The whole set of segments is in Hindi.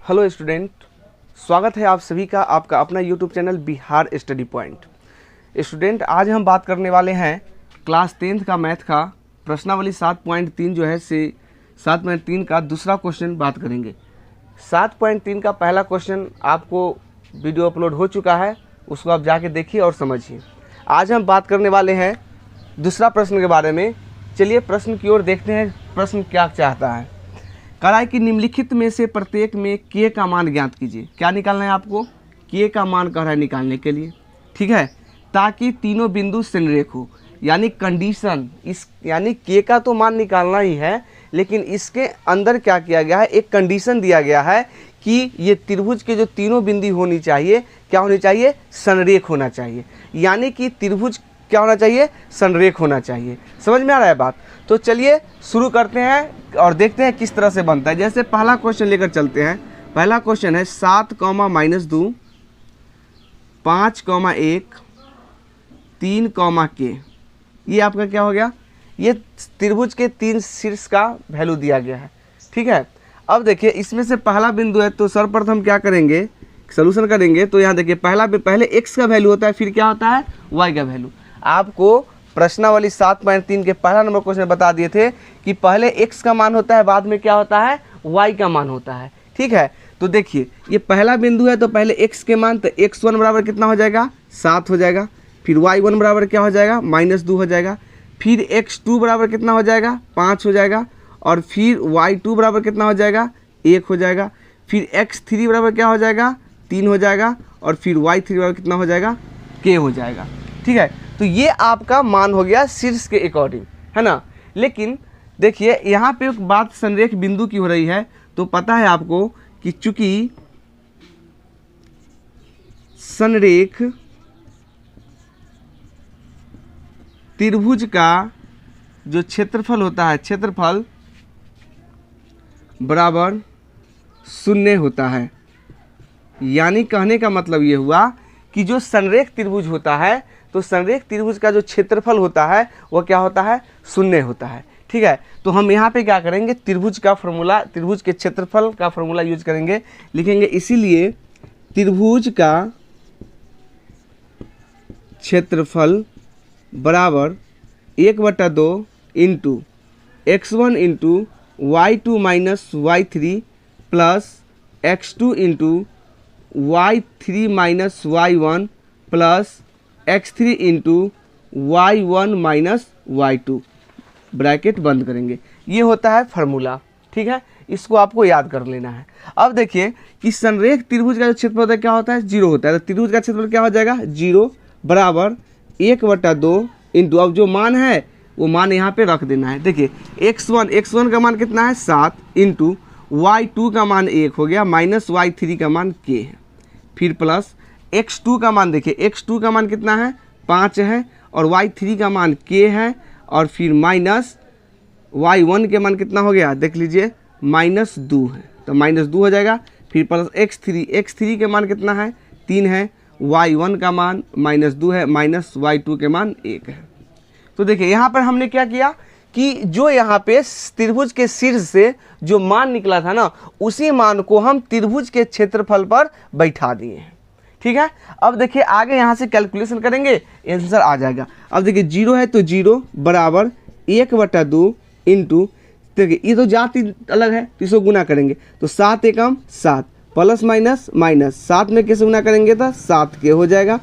हेलो स्टूडेंट, स्वागत है आप सभी का आपका अपना YouTube channel Bihar study point. Student, आज हम बात करने वाले हैं क्लास 10th का मैथ का प्रश्नावली 7.3 जो है से 7.3 का दूसरा क्वेश्चन बात करेंगे। 7.3 का पहला क्वेश्चन आपको वीडियो अपलोड हो चुका है, उसको आप जाके देखिए और समझिए। आज हम बात करने वाले हैं दूसरा प्रश्न के बारे में। चलिए प्रश्न की ओर देखते हैं, प्रश्न क्या चाहता है। कराए कि निम्नलिखित में से प्रत्येक में के का मान ज्ञात कीजिए। क्या निकालना है आपको? के का मान कह रहा है निकालने के लिए, ठीक है, ताकि तीनों बिंदु संरेख हो। यानी कंडीशन इस यानी के का तो मान निकालना ही है, लेकिन इसके अंदर क्या किया गया है, एक कंडीशन दिया गया है कि ये त्रिभुज के जो तीनों बिंदु होनी चाहिए, क्या होनी चाहिए? संरेख होना चाहिए। यानी कि त्रिभुज क्या होना चाहिए? संरेख होना चाहिए। समझ में आ रहा है बात? तो चलिए शुरू करते हैं और देखते हैं किस तरह से बनता है। जैसे पहला क्वेश्चन लेकर चलते हैं। पहला क्वेश्चन है 7, -2, 5, 1, 3, के। ये आपका क्या हो गया? ये त्रिभुज के 3 शीर्ष का वैल्यू दिया गया है, ठीक है। अब देखिए इसमें से पहला बिंदु है, तो सर्वप्रथम क्या करेंगे? सोल्यूशन करेंगे। तो यहाँ देखिए पहले x का वैल्यू होता है, फिर क्या होता है? y का वैल्यू। आपको प्रश्नावली 7.3 के पहला नंबर क्वेश्चन बता दिए थे कि पहले x का मान होता है, बाद में क्या होता है? y का मान होता है, ठीक है। तो देखिए ये पहला बिंदु है, तो पहले x के मान, तो x1 बराबर कितना हो जाएगा? 7 हो जाएगा। फिर y1 बराबर क्या हो जाएगा? -2 हो जाएगा। फिर x2 बराबर कितना हो जाएगा? 5 हो जाएगा। और फिर y2 बराबर कितना हो जाएगा? 1 हो जाएगा। फिर x3 बराबर क्या हो जाएगा? 3 हो जाएगा। और फिर y3 बराबर कितना हो जाएगा? k हो जाएगा, ठीक है। तो ये आपका मान हो गया शीर्ष के अकॉर्डिंग, है ना। लेकिन देखिए यहाँ पे एक बात संरेख बिंदु की हो रही है। तो पता है आपको कि चूंकि संरेख त्रिभुज का जो क्षेत्रफल होता है, क्षेत्रफल बराबर 0 होता है। यानी कहने का मतलब ये हुआ कि जो संरेख त्रिभुज होता है, तो संरेख त्रिभुज का जो क्षेत्रफल होता है वो क्या होता है? 0 होता है, ठीक है। तो हम यहाँ पे क्या करेंगे? त्रिभुज का फॉर्मूला, त्रिभुज के क्षेत्रफल का फॉर्मूला यूज करेंगे, लिखेंगे इसीलिए त्रिभुज का क्षेत्रफल बराबर 1/2 into x1 into y2 minus y3 plus x2 into y3 minus y1 plus x3 into y1 minus y2, bracket बंद करेंगे। ये होता है फार्मूला, ठीक है। इसको आपको याद कर लेना है। अब देखिए कि संरेख त्रिभुज का जो क्षेत्रफल होता है क्या होता है? 0 होता है। तो त्रिभुज का क्षेत्रफल क्या हो जाएगा? 0 बराबर 1/2 इंटू, अब जो मान है वो मान यहाँ पे रख देना है। देखिए x1 का मान कितना है? 7 इंटू y2 का मान 1 हो गया, माइनस y3 का मान k है। फिर प्लस x2 का मान, देखिए x2 का मान कितना है? 5 है। और y3 का मान k है। और फिर माइनस y1 के मान कितना हो गया? देख लीजिए -2 है, तो -2 हो जाएगा। फिर प्लस x3 के मान कितना है? 3 है। y1 का मान -2 है, माइनस y2 के मान 1 है। तो देखिए यहाँ पर हमने क्या किया कि जो यहाँ पे त्रिभुज के शीर्ष से जो मान निकला था ना, उसी मान को हम त्रिभुज के क्षेत्रफल पर बैठा दिए हैं, ठीक है। अब देखिए आगे यहाँ से कैलकुलेशन करेंगे, आंसर आ जाएगा। अब देखिए 0 है, तो 0 बराबर 1/2 इंटू, देखिए ये तो जाति अलग है, तो इसको गुना करेंगे। तो 7 एकम 7 प्लस माइनस माइनस, 7 में कैसे गुना करेंगे? तो 7 के हो जाएगा।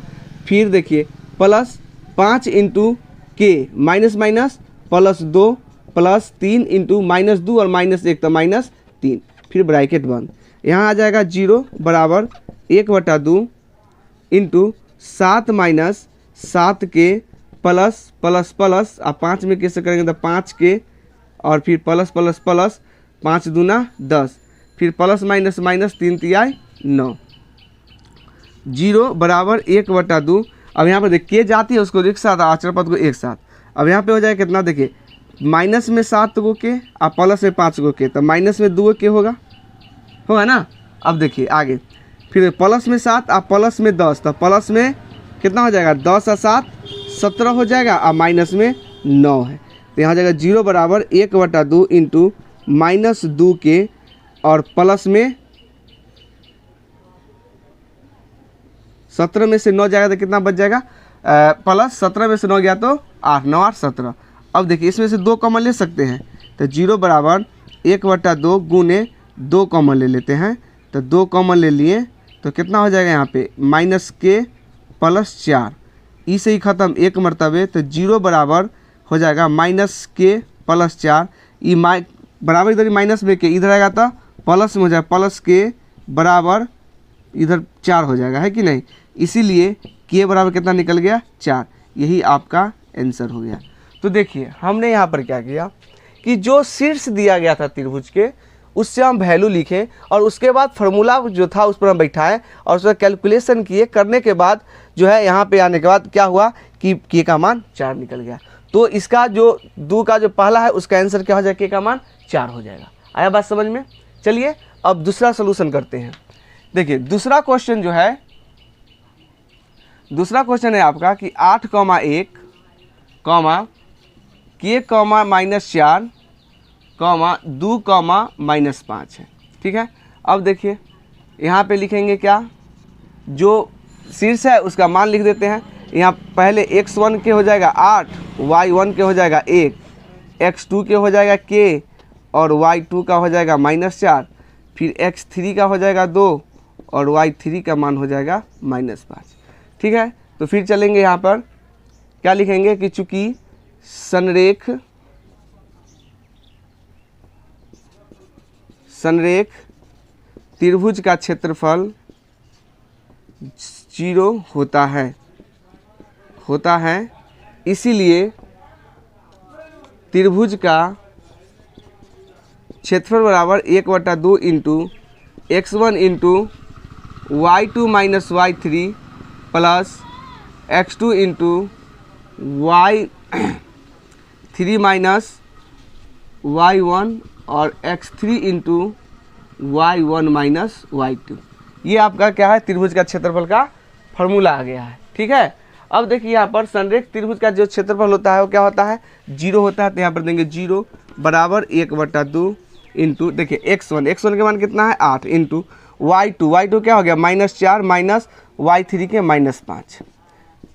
फिर देखिए प्लस 5 इंटू के, minus minus plus 2 plus 3 into -2 और -1 तो -3। फिर ब्रैकेट बंद। यहाँ आ जाएगा 0 बराबर 1/2 इंटू 7 माइनस 7 के प्लस प्लस प्लस, अब 5 में कैसे करेंगे? तो 5 के और फिर प्लस प्लस प्लस, 5 दूना 10, फिर प्लस माइनस माइनस, 3 तिहाई 9। 0 बराबर 1/2। अब यहाँ पर देखिए जाती है उसको एक साथ, आचरण पद को एक साथ। अब यहाँ पे हो जाएगा कितना? देखिए माइनस में 7 गो के और प्लस में 5 गो के, तो माइनस में 2 के होगा ना। अब देखिए आगे फिर प्लस में 7 और प्लस में 10, तो प्लस में कितना हो जाएगा? 10 और 7 17 हो जाएगा, और माइनस में 9 है। तो यहाँ हो जाएगा 0 बराबर 1/2 इंटू -2 के और प्लस में 17 में से 9 जाएगा तो कितना बच जाएगा, प्लस 17 में से 9 गया तो 8, 9 8 17। अब देखिए इसमें से 2 कॉमन ले सकते हैं, तो 0 बराबर 1/2 गुने 2 कॉमन ले लेते हैं, तो 2 कॉमन ले लिए तो कितना हो जाएगा यहाँ पे -k + 4, ई से ही ख़त्म 1 मरतबे, तो 0 बराबर हो जाएगा -k + 4, ई बराबर इधर माइनस में के इधर आएगा तो प्लस में हो जाएगा, प्लस के बराबर इधर 4 हो जाएगा, है कि नहीं। इसीलिए के बराबर कितना निकल गया 4, यही आपका आंसर हो गया। तो देखिए हमने यहाँ पर क्या किया कि जो शीर्ष दिया गया था त्रिभुज के उससे हम वैल्यू लिखे और उसके बाद फार्मूला जो था उस पर हम बैठाए और उसका कैलकुलेशन किए, करने के बाद जो है यहाँ पे आने के बाद क्या हुआ कि के का मान 4 निकल गया। तो इसका जो 2 का जो पहला है उसका आंसर क्या हो जाएगा, के का मान 4 हो जाएगा। आया बात समझ में। चलिए अब दूसरा सोल्यूशन करते हैं। देखिए दूसरा क्वेश्चन जो है, दूसरा क्वेश्चन है आपका कि 8,1, k, -4, 2, -5 है। ठीक है, अब देखिए यहाँ पे लिखेंगे क्या, जो शीर्ष है उसका मान लिख देते हैं। यहाँ पहले x1 के हो जाएगा 8, y1 के हो जाएगा 1, x2 के हो जाएगा k और y2 का हो जाएगा -4, फिर x3 का हो जाएगा 2 और y3 का मान हो जाएगा -5। ठीक है, तो फिर चलेंगे यहाँ पर क्या लिखेंगे कि चूँकि संरेख त्रिभुज का क्षेत्रफल 0 होता है, इसीलिए त्रिभुज का क्षेत्रफल बराबर 1/2 into x1 into y2 - y3 plus x2 into y3 minus y1 और x3 into y1 minus y2। ये आपका क्या है, त्रिभुज का क्षेत्रफल का फॉर्मूला आ गया है। ठीक है, अब देखिए यहाँ पर संरेख त्रिभुज का जो क्षेत्रफल होता है वो क्या होता है, 0 होता है। तो यहाँ पर देंगे 0 बराबर 1/2 इंटू, देखिए x1 के मान कितना है 8 इंटू y2 क्या हो गया -4 माइनस y3 के -5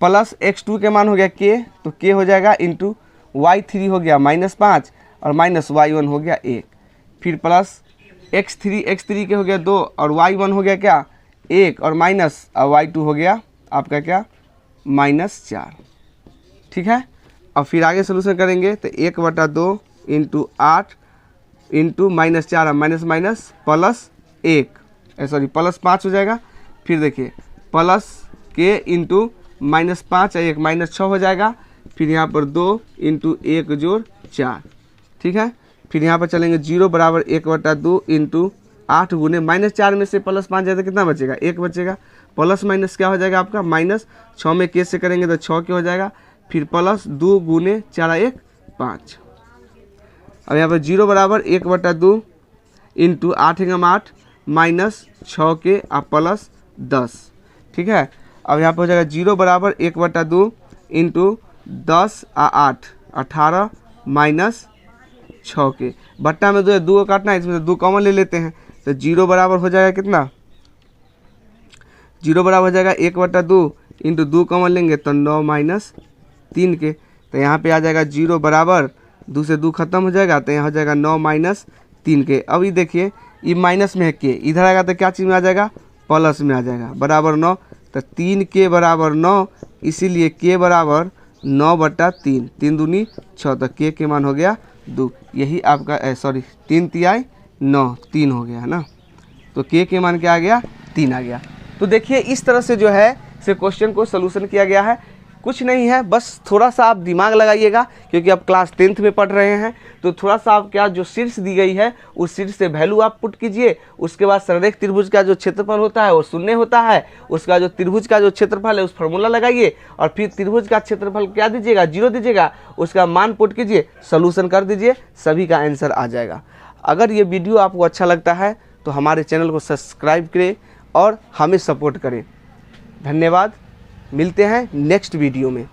प्लस x2 के मान हो गया k, तो k हो जाएगा इंटू y3 हो गया -5 और माइनस y1 हो गया 1, फिर प्लस x3 के हो गया 2 और y1 हो गया क्या 1 और माइनस y2 हो गया आपका क्या -4। ठीक है, अब फिर आगे सोल्यूशन करेंगे तो 1/2 into 8 into -4 minus plus 1 plus 5 हो जाएगा। फिर देखिए प्लस के इंटू -5 1 -6 हो जाएगा। फिर यहाँ पर 2 इंटू 1 जोड़ 4। ठीक है, फिर यहाँ पर चलेंगे 0 बराबर 1/2 इंटू 8 गुने -4 में से +5 जाए तो कितना बचेगा 1 बचेगा, प्लस माइनस क्या हो जाएगा आपका -6 में के से करेंगे तो 6 के हो जाएगा, फिर प्लस 2 गुने 4 1 5। अब यहाँ पर 0 बराबर 1/2 इंटू 8 × 8 -6 के प्लस 10। ठीक है, अब यहाँ पर हो जाएगा 0 बराबर 1/2 इंटू 10 8 18 -6 के, बट्टा में 2 को काटना है, इसमें से 2 कॉमन ले लेते हैं तो 0 बराबर हो जाएगा कितना, 0 बराबर हो जाएगा 1/2 इंटू 2 कॉमन लेंगे तो 9 -3 के, तो यहाँ पे आ जाएगा 0 बराबर 2 से 2 खत्म हो जाएगा तो यहाँ हो जाएगा 9 -3 के। अब ये देखिए ये माइनस में है के, इधर आएगा तो क्या चीज़ में आ जाएगा प्लस में आ जाएगा, बराबर 9, तो 3 के बराबर 9, इसीलिए के बराबर 9/3, 3 दूनी 6, तो के मान हो गया 2। यही आपका 3 तिहाई 9 3 हो गया है ना, तो के मान क्या आ गया 3 आ गया। तो देखिए इस तरह से जो है से क्वेश्चन को सलूशन किया गया है। कुछ नहीं है, बस थोड़ा सा आप दिमाग लगाइएगा क्योंकि आप क्लास 10th में पढ़ रहे हैं, तो थोड़ा सा आप क्या जो शीर्ष दी गई है उस शीर्ष से वैल्यू आप पुट कीजिए। उसके बाद संरेख त्रिभुज का जो क्षेत्रफल होता है वो 0 होता है, उसका जो त्रिभुज का जो क्षेत्रफल है उस फार्मूला लगाइए और फिर त्रिभुज का क्षेत्रफल क्या दीजिएगा 0 दीजिएगा, उसका मान पुट कीजिए, सलूशन कर दीजिए, सभी का आंसर आ जाएगा। अगर ये वीडियो आपको अच्छा लगता है तो हमारे चैनल को सब्सक्राइब करें और हमें सपोर्ट करें। धन्यवाद, मिलते हैं नेक्स्ट वीडियो में।